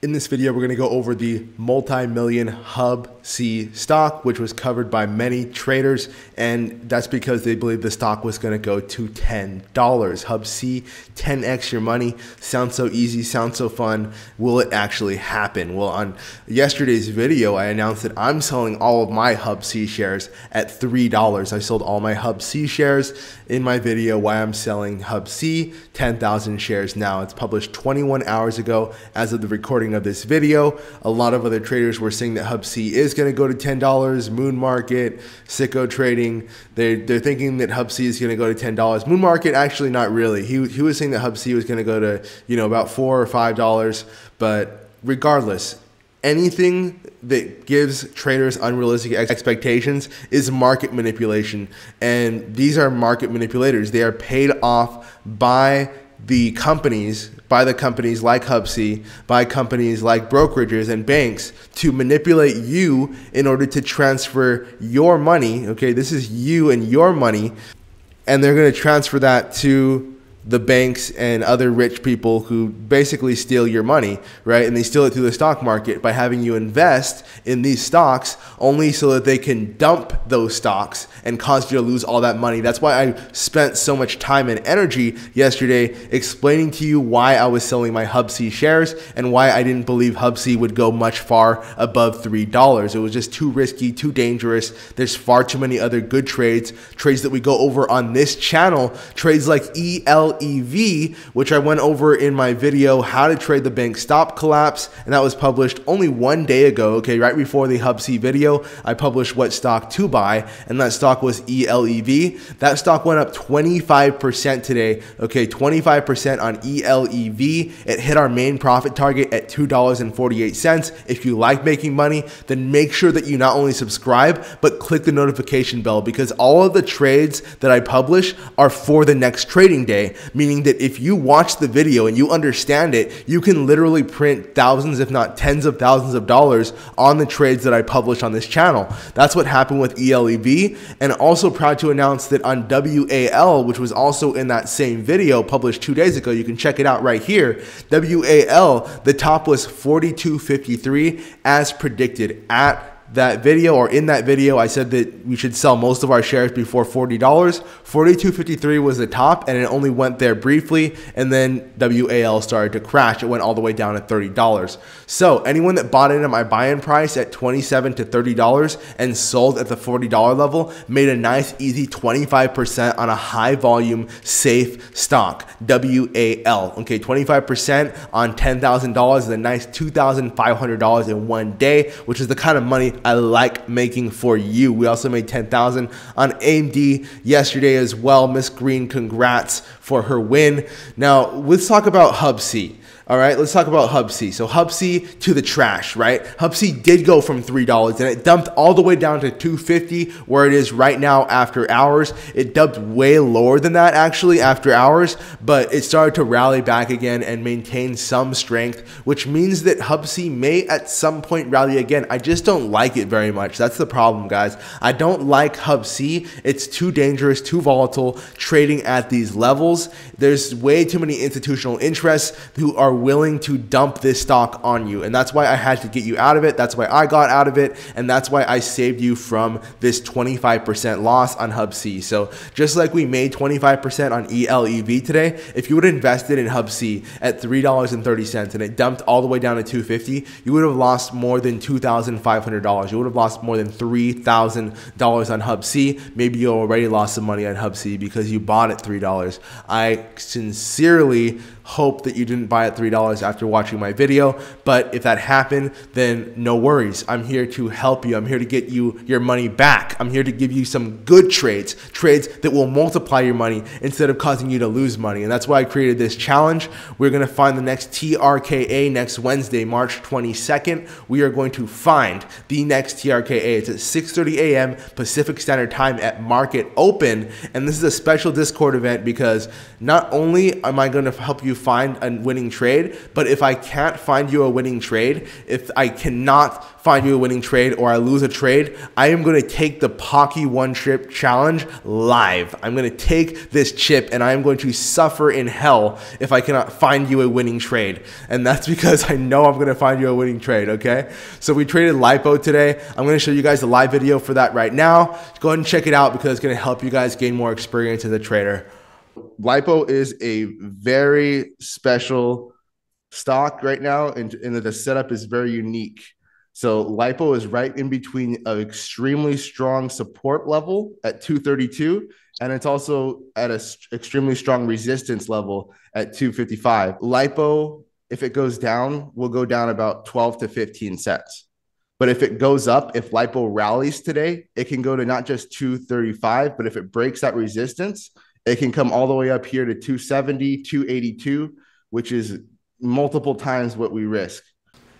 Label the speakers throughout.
Speaker 1: In this video, we're going to go over the multi-million HUBC stock, which was covered by many traders, and that's because they believe the stock was going to go to $10. HUBC, 10x your money. Sounds so easy, sounds so fun. Will it actually happen? Well, on yesterday's video, I announced that I'm selling all of my HUBC shares at $3. I sold all my HUBC shares in my video why I'm selling HUBC, 10,000 shares now. It's published 21 hours ago as of the recording of this video. A lot of other traders were saying that HUBC is going to go to $10. Moon Market, Sicko Trading, they're thinking that HUBC is going to go to $10. Moon Market, actually not really. He was saying that HUBC was going to go to, about $4 or $5. But regardless, anything that gives traders unrealistic expectations is market manipulation. And these are market manipulators. They are paid off by the companies like HUBC, by companies like brokerages and banks to manipulate you in order to transfer your money. Okay, this is you and your money, and they're going to transfer that to the banks and other rich people who basically steal your money, right? And they steal it through the stock market by having you invest in these stocks only so that they can dump those stocks and cause you to lose all that money. That's why I spent so much time and energy yesterday explaining to you why I was selling my HUBC shares and why I didn't believe HUBC would go much far above $3. It was just too risky, too dangerous. There's far too many other good trades that we go over on this channel, trades like EV, which I went over in my video, how to trade the bank stop collapse, and that was published only one day ago. Okay, right before the HUBC video, I published what stock to buy, and that stock was ELEV. That stock went up 25% today. Okay, 25% on ELEV. It hit our main profit target at $2.48. If you like making money, then make sure that you not only subscribe, but click the notification bell, because all of the trades that I publish are for the next trading day. Meaning that if you watch the video and you understand it, you can literally print thousands, if not tens of thousands of dollars on the trades that I publish on this channel. That's what happened with ELEV. And also proud to announce that on WAL, which was also in that same video published 2 days ago, you can check it out right here. WAL, the top was 42.53 as predicted at that video, or in that video, I said that we should sell most of our shares before $40. 42.53 was the top, and it only went there briefly, and then WAL started to crash. It went all the way down to $30. So anyone that bought in at my buy-in price at $27 to $30 and sold at the $40 level made a nice, easy 25% on a high volume, safe stock, WAL. Okay, 25% on $10,000 is a nice $2,500 in one day, which is the kind of money I like making for you. We also made $10,000 on AMD yesterday as well. Miss Green, congrats for her win. Now, let's talk about HUBC. All right, let's talk about HUBC. So HUBC to the trash, right? HUBC did go from $3 and it dumped all the way down to $2.50 where it is right now after hours. It dumped way lower than that actually after hours, but it started to rally back again and maintain some strength, which means that HUBC may at some point rally again. I just don't like it very much. That's the problem, guys. I don't like HUBC. It's too dangerous, too volatile trading at these levels. There's way too many institutional interests who are willing to dump this stock on you, and that's why I had to get you out of it. That's why I got out of it, and that's why I saved you from this 25% loss on HUBC. So just like we made 25% on ELEV today, if you would have invested in HUBC at $3.30 and it dumped all the way down to $2.50, you would have lost more than $2,500. You would have lost more than $3,000 on HUBC. Maybe you already lost some money on HUBC because you bought at $3. I sincerely hope that you didn't buy at $3 after watching my video, but if that happened, then no worries. I'm here to help you. I'm here to get you your money back. I'm here to give you some good trades that will multiply your money instead of causing you to lose money. And that's why I created this challenge. We're going to find the next TRKA next Wednesday, March 22nd. We are going to find the next TRKA. It's at 6:30 a.m. Pacific Standard Time at market open. And this is a special Discord event because not only am I going to help you find a winning trade, trade. But if I can't find you a winning trade, if I cannot find you a winning trade or I lose a trade, I am going to take the Pocky One Trip Challenge live. I'm going to take this chip and I am going to suffer in hell if I cannot find you a winning trade. And that's because I know I'm going to find you a winning trade, okay? So we traded LiPo today. I'm going to show you guys the live video for that right now. Go ahead and check it out because it's going to help you guys gain more experience as a trader. LiPo is a very special stock right now, and the setup is very unique. So LiPo is right in between an extremely strong support level at 232, and it's also at an extremely strong resistance level at 255. LiPo, if it goes down, will go down about 12 to 15 cents. But if it goes up, if LiPo rallies today, it can go to not just 235, but if it breaks that resistance, it can come all the way up here to 270, 282, which is multiple times what we risk.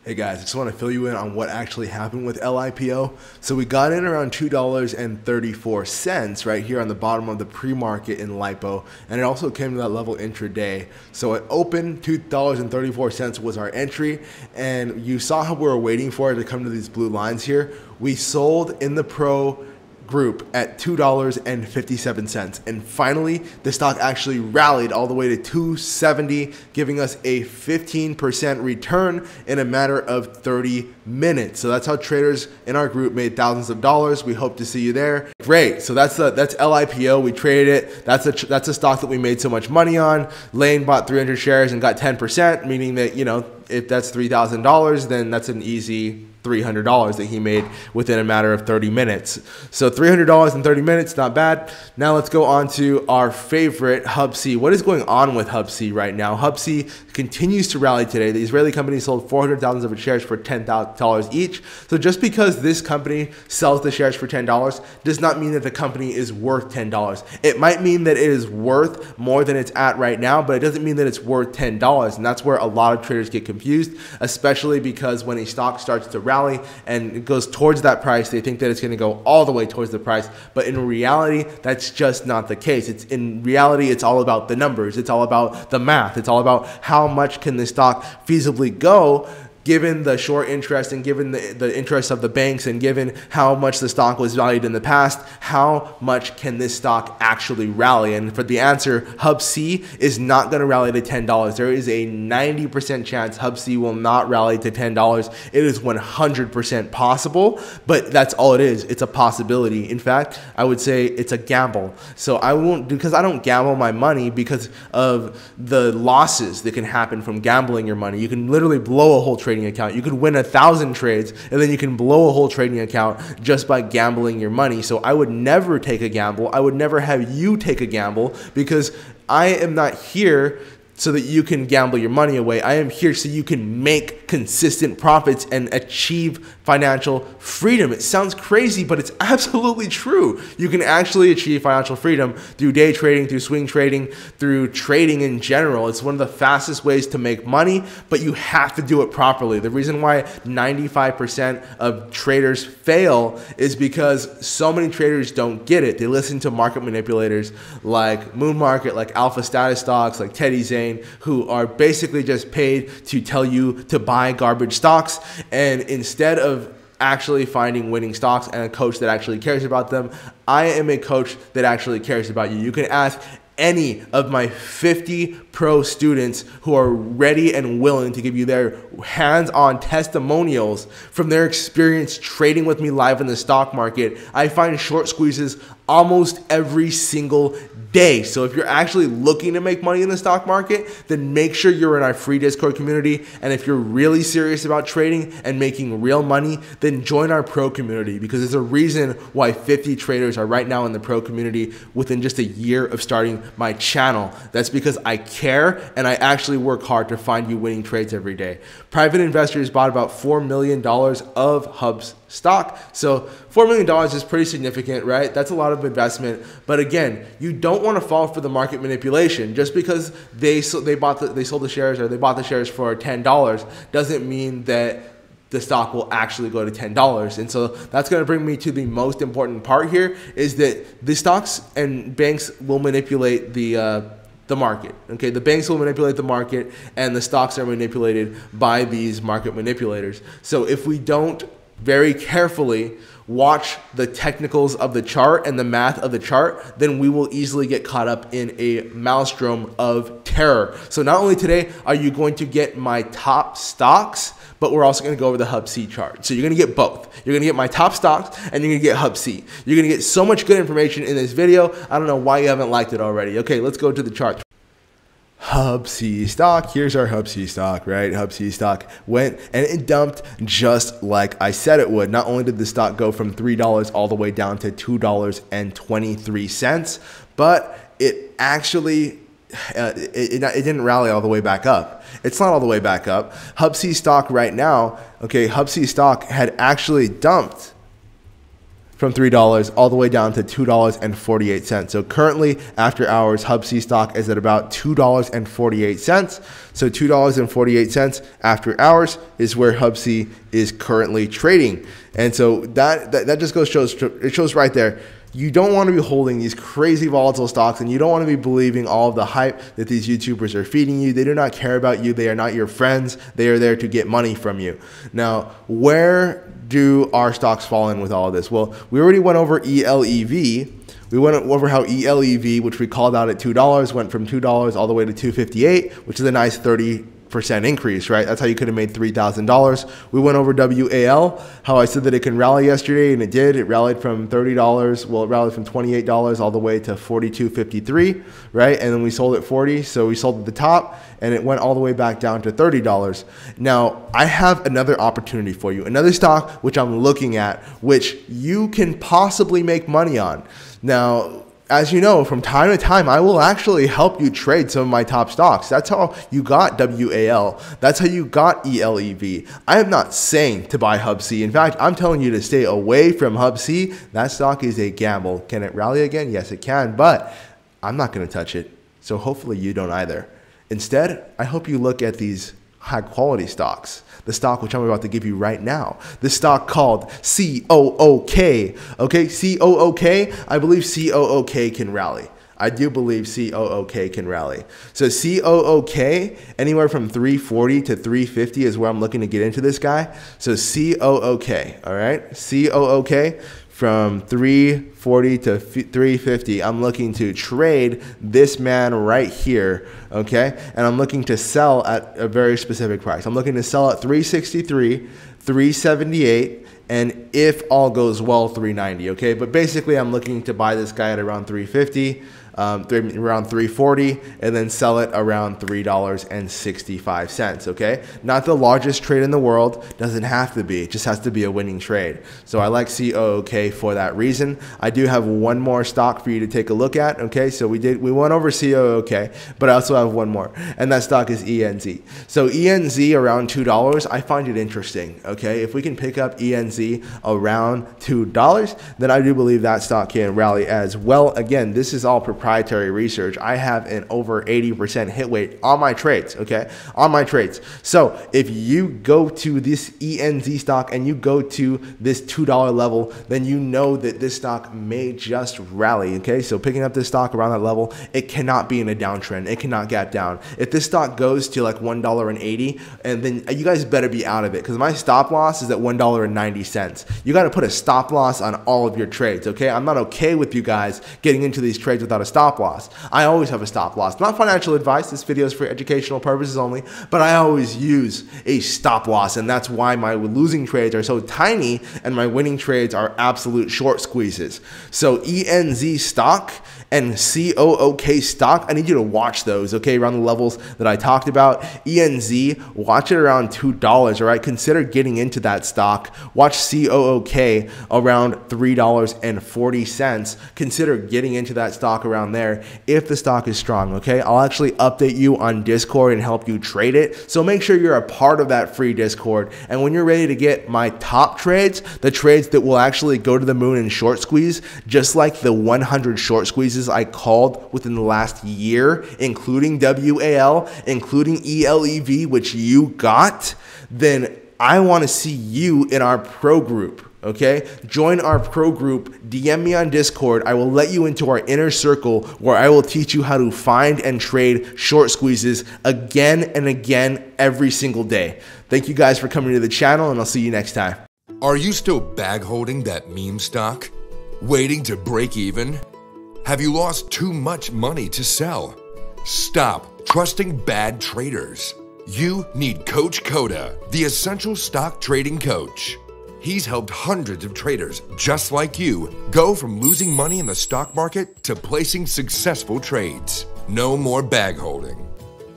Speaker 1: Hey guys, I just want to fill you in on what actually happened with LiPo. So we got in around $2.34 right here on the bottom of the pre-market in LiPo, and it also came to that level intraday. So it opened, $2.34 was our entry, and you saw how we were waiting for it to come to these blue lines here. We sold in the pro group at $2.57, and finally the stock actually rallied all the way to 270, giving us a 15% return in a matter of 30 minutes. So that's how traders in our group made thousands of dollars. We hope to see you there. Great. So that's LiPo. We traded it. That's a stock that we made so much money on. Lane bought 300 shares and got 10%, meaning that, you know, if that's $3,000, then that's an easy $300 that he made within a matter of 30 minutes. So $300 in 30 minutes, not bad. Now let's go on to our favorite HUBC. What is going on with HUBC right now? HUBC continues to rally today. The Israeli company sold 400,000 of its shares for $10 each. So just because this company sells the shares for $10 does not mean that the company is worth $10. It might mean that it is worth more than it's at right now, but it doesn't mean that it's worth $10. And that's where a lot of traders get confused, especially because when a stock starts to rally and it goes towards that price, they think that it's going to go all the way towards the price. But in reality, that's just not the case. In reality, it's all about the numbers. It's all about the math. It's all about how much can the stock feasibly go, given the short interest and given the interest of the banks and given how much the stock was valued in the past, how much can this stock actually rally? And for the answer, HUBC is not going to rally to $10. There is a 90% chance HUBC will not rally to $10. It is 100% possible, but that's all it is. It's a possibility. In fact, I would say it's a gamble. So I won't, because I don't gamble my money because of the losses that can happen from gambling your money. You can literally blow a whole trading account. You could win 1,000 trades and then you can blow a whole trading account just by gambling your money. So I would never take a gamble. I would never have you take a gamble because I am not here so that you can gamble your money away. I am here so you can make consistent profits and achieve financial freedom. It sounds crazy, but it's absolutely true. You can actually achieve financial freedom through day trading, through swing trading, through trading in general. It's one of the fastest ways to make money, but you have to do it properly. The reason why 95% of traders fail is because so many traders don't get it. They listen to market manipulators like Moon Market, like Alpha Status Stocks, like Teddy Zane, who are basically just paid to tell you to buy garbage stocks. And instead of actually finding winning stocks and a coach that actually cares about them, I am a coach that actually cares about you. You can ask any of my 50 pro students who are ready and willing to give you their hands-on testimonials from their experience trading with me live in the stock market. I find short squeezes almost every single day. So if you're actually looking to make money in the stock market, then make sure you're in our free Discord community. And if you're really serious about trading and making real money, then join our pro community, because there's a reason why 50 traders are right now in the pro community within just a year of starting my channel. That's because I care and I actually work hard to find you winning trades every day. Private investors bought about $4 million of HUB's stock. So $4 million is pretty significant, right? That's a lot of investment. But again, you don't want to fall for the market manipulation. Just because they sold the shares or they bought the shares for $10 doesn't mean that the stock will actually go to $10. And so that's going to bring me to the most important part here, is that the stocks and banks will manipulate the the market. Okay, the banks will manipulate the market, and the stocks are manipulated by these market manipulators. So if we don't very carefully watch the technicals of the chart and the math of the chart, then we will easily get caught up in a maelstrom of terror. So not only today are you going to get my top stocks, but we're also going to go over the HUBC chart. So you're going to get both. You're going to get my top stocks, and you're going to get HUBC. You're going to get so much good information in this video. I don't know why you haven't liked it already. Okay, let's go to the chart. HUBC stock. Here's our HUBC stock, right? HUBC stock went and it dumped just like I said it would. Not only did the stock go from $3 all the way down to $2.23, but it actually it didn't rally all the way back up. It's not all the way back up. HUBC stock right now, okay, HUBC stock had actually dumped from $3 all the way down to $2.48. So currently, after hours, HUBC stock is at about $2.48. So $2.48 after hours is where HUBC is currently trading. And so that just shows right there. You don't want to be holding these crazy volatile stocks, and you don't want to be believing all of the hype that these YouTubers are feeding you. They do not care about you. They are not your friends. They are there to get money from you. Now, where do our stocks fall in with all of this? Well, we already went over ELEV. We went over how ELEV, which we called out at $2, went from $2 all the way to $2.58, which is a nice 30% increase, right? That's how you could have made $3,000. We went over WAL, how I said that it can rally yesterday, and it did. It rallied from $30. Well, it rallied from $28 all the way to $42.53, right? And then we sold at 40. So we sold at the top, and it went all the way back down to $30. Now, I have another opportunity for you, another stock which I'm looking at, which you can possibly make money on. Now, as you know, from time to time, I will actually help you trade some of my top stocks. That's how you got WAL. That's how you got ELEV. I am not saying to buy HUBC. In fact, I'm telling you to stay away from HUBC. That stock is a gamble. Can it rally again? Yes, it can, but I'm not going to touch it. So hopefully you don't either. Instead, I hope you look at these high quality stocks. The stock which I'm about to give you right now. The stock called COOK. Okay, COOK. I believe COOK can rally. I do believe COOK can rally. So COOK, anywhere from 340 to 350 is where I'm looking to get into this guy. So COOK, all right? COOK from 340 to 350. I'm looking to trade this man right here, okay? And I'm looking to sell at a very specific price. I'm looking to sell at 363, 378, and if all goes well, 390, okay? But basically, I'm looking to buy this guy at around 350, around 340, and then sell it around $3.65, okay? Not the largest trade in the world, doesn't have to be, it just has to be a winning trade. So I like COOK for that reason. I do have one more stock for you to take a look at, okay? So we went over COOK, but I also have one more, and that stock is ENZ. So ENZ around $2, I find it interesting, okay? If we can pick up ENZ around $2, then I do believe that stock can rally as well. Again, this is all proprietary research. I have an over 80% hit rate on my trades, okay? On my trades. So if you go to this ENZ stock and you go to this $2 level, then you know that this stock may just rally, okay? So picking up this stock around that level, it cannot be in a downtrend. It cannot gap down. If this stock goes to like $1.80, and then you guys better be out of it, because my stop loss is at $1.90. You got to put a stop loss on all of your trades, okay? I'm not okay with you guys getting into these trades without a stop loss. I always have a stop loss. Not financial advice. This video is for educational purposes only, but I always use a stop loss, and that's why my losing trades are so tiny and my winning trades are absolute short squeezes. So ENZ stock and COOK stock, I need you to watch those, okay, around the levels that I talked about. ENZ, watch it around $2, all right? Consider getting into that stock. Watch COOK around $3.40. Consider getting into that stock around there if the stock is strong, okay? I'll actually update you on Discord and help you trade it. So make sure you're a part of that free Discord. And when you're ready to get my top trades, the trades that will actually go to the moon and short squeeze, just like the 100 short squeezes I called within the last year, including WAL, including ELEV, which you got, then I want to see you in our pro group. Okay, join our pro group, DM me on Discord. I will let you into our inner circle where I will teach you how to find and trade short squeezes again and again every single day. Thank you guys for coming to the channel, and I'll see you next time.
Speaker 2: Are you still bag holding that meme stock? Waiting to break even? Have you lost too much money to sell? Stop trusting bad traders. You need Coach Koda, the essential stock trading coach. He's helped hundreds of traders just like you go from losing money in the stock market to placing successful trades. No more bag holding.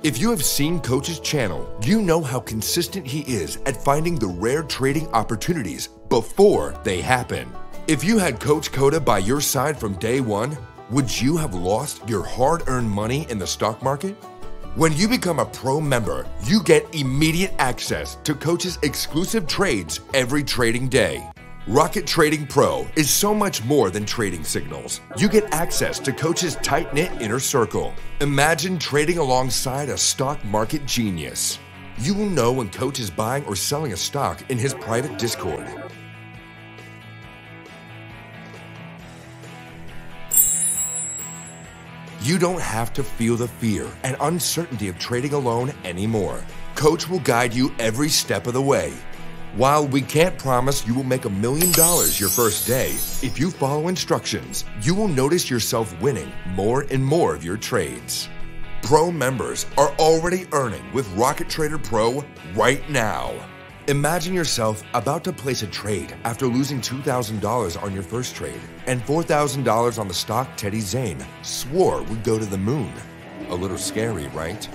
Speaker 2: If you have seen Coach's channel, you know how consistent he is at finding the rare trading opportunities before they happen. If you had Coach Koda by your side from day one, would you have lost your hard-earned money in the stock market? When you become a pro member, you get immediate access to Coach's exclusive trades every trading day. Rocket Trading Pro is so much more than trading signals. You get access to Coach's tight-knit inner circle. Imagine trading alongside a stock market genius. You will know when Coach is buying or selling a stock in his private Discord. You don't have to feel the fear and uncertainty of trading alone anymore. Coach will guide you every step of the way. While we can't promise you will make $1 million your first day, if you follow instructions, you will notice yourself winning more and more of your trades. Pro members are already earning with Rocket Trader Pro right now. Imagine yourself about to place a trade after losing $2,000 on your first trade and $4,000 on the stock Teddy Zane swore would go to the moon. A little scary, right?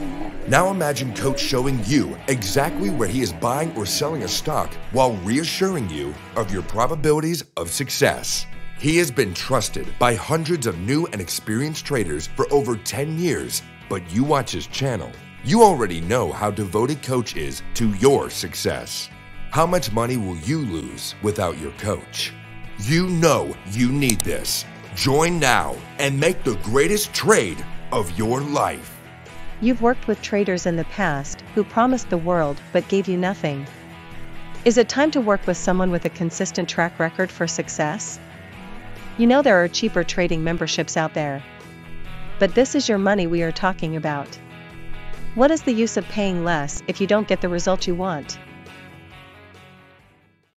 Speaker 2: Now imagine Coach showing you exactly where he is buying or selling a stock while reassuring you of your probabilities of success. He has been trusted by hundreds of new and experienced traders for over 10 years, but you watch his channel. You already know how devoted Coach is to your success. How much money will you lose without your coach? You know you need this. Join now and make the greatest trade of your life.
Speaker 3: You've worked with traders in the past who promised the world but gave you nothing. Is it time to work with someone with a consistent track record for success? You know there are cheaper trading memberships out there. But this is your money we are talking about. What is the use of paying less if you don't get the result you want?